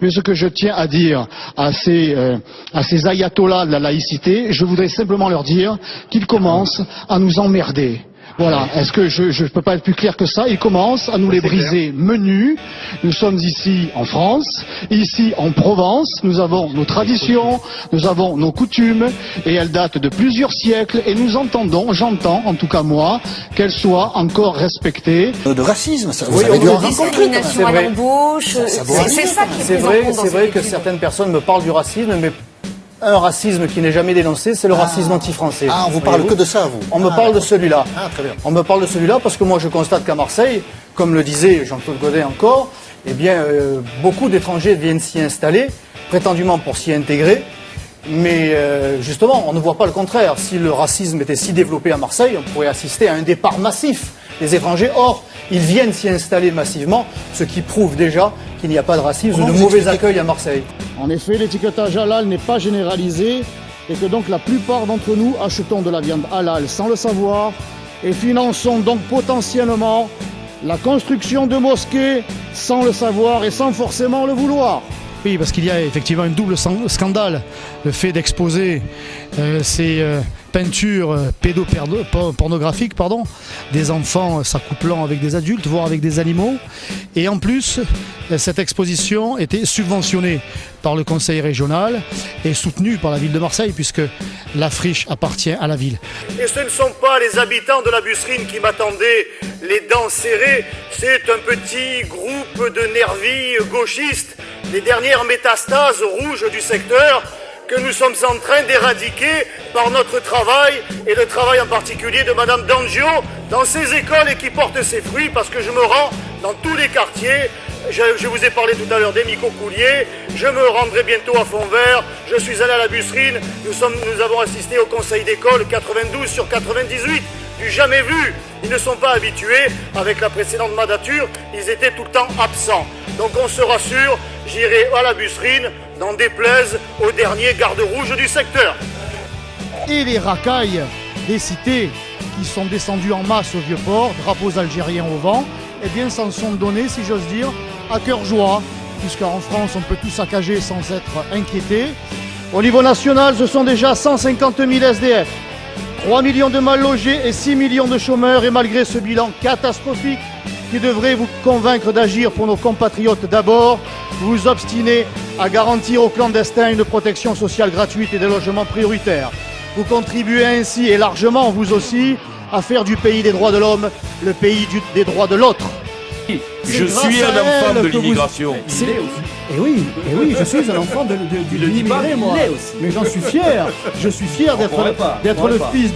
Mais ce que je tiens à dire à ces ayatollahs de la laïcité, je voudrais simplement leur dire qu'ils commencent à nous emmerder. Voilà, est-ce que je ne peux pas être plus clair que ça? Ils commencent à nous les briser menus. Nous sommes ici en France, ici en Provence, nous avons nos traditions, nous avons nos coutumes, et elles datent de plusieurs siècles, et nous entendons, j'entends, en tout cas moi, qu'elles soient encore respectées. De racisme, ça, oui, discrimination à l'embauche, c'est ça qui est C'est vrai que certaines personnes me parlent du racisme, mais un racisme qui n'est jamais dénoncé, c'est le racisme anti-français. Ah, on vous parle que de ça, vous? On me parle de celui-là. Ah, très bien. On me parle de celui-là parce que moi je constate qu'à Marseille, comme le disait Jean-Claude Gaudin encore, eh bien, beaucoup d'étrangers viennent s'y installer, prétendument pour s'y intégrer. Mais justement, on ne voit pas le contraire. Si le racisme était si développé à Marseille, on pourrait assister à un départ massif des étrangers. Or, ils viennent s'y installer massivement, ce qui prouve déjà qu'il n'y a pas de racisme ou de mauvais accueil à Marseille. En effet, l'étiquetage halal n'est pas généralisé et que donc la plupart d'entre nous achetons de la viande halal sans le savoir et finançons donc potentiellement la construction de mosquées sans le savoir et sans forcément le vouloir. Oui, parce qu'il y a effectivement un double scandale, le fait d'exposer ces peintures pédopornographiques, des enfants s'accouplant avec des adultes, voire avec des animaux. Et en plus, cette exposition était subventionnée par le conseil régional et soutenue par la ville de Marseille, puisque la friche appartient à la ville. Et ce ne sont pas les habitants de la Busserine qui m'attendaient les dents serrées, c'est un petit groupe de nervis gauchistes, les dernières métastases rouges du secteur, que nous sommes en train d'éradiquer par notre travail, et le travail en particulier de Madame D'Angio dans ces écoles, et qui porte ses fruits parce que je me rends dans tous les quartiers. Je vous ai parlé tout à l'heure des Micocouliers, je me rendrai bientôt à Fontvert, je suis allé à la Busserine, nous avons assisté au conseil d'école 92 sur 98, du jamais vu. Ils ne sont pas habitués, avec la précédente mandature, ils étaient tout le temps absents. Donc on se rassure, j'irai à la Busserine, n'en déplaise aux derniers gardes-rouges du secteur. Et les racailles des cités qui sont descendues en masse au Vieux-Port, drapeaux algériens au vent, eh bien s'en sont donnés, si j'ose dire, à cœur joie, puisqu'en France on peut tout saccager sans être inquiété. Au niveau national, ce sont déjà 150 000 SDF, 3 millions de mal logés et 6 millions de chômeurs, et malgré ce bilan catastrophique qui devrait vous convaincre d'agir pour nos compatriotes d'abord, vous vous obstinez à garantir aux clandestins une protection sociale gratuite et des logements prioritaires. Vous contribuez ainsi, et largement vous aussi, à faire du pays des droits de l'homme le pays des droits de l'autre. Je suis un enfant de l'immigration. Et oui, je suis un enfant de l'immigré, moi. Mais j'en suis fier. Je suis fier d'être le fils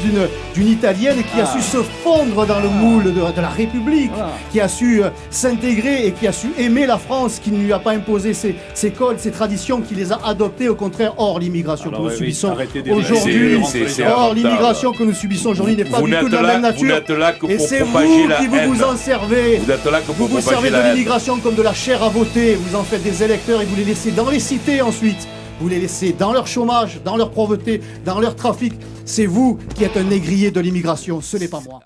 d'une Italienne qui a su se fondre dans le moule de la République, qui a su s'intégrer et qui a su aimer la France, qui ne lui a pas imposé ses codes, ses traditions, qui les a adoptées au contraire. Or, l'immigration que nous subissons aujourd'hui, l'immigration que nous subissons aujourd'hui n'est pas du tout de la même nature. Et c'est vous qui vous en servez. Vous vous servez de l'immigration comme de la chair à voter. Vous en faites des électeurs et vous les laissez dans les cités ensuite. Vous les laissez dans leur chômage, dans leur pauvreté, dans leur trafic. C'est vous qui êtes un négrier de l'immigration, ce n'est pas moi.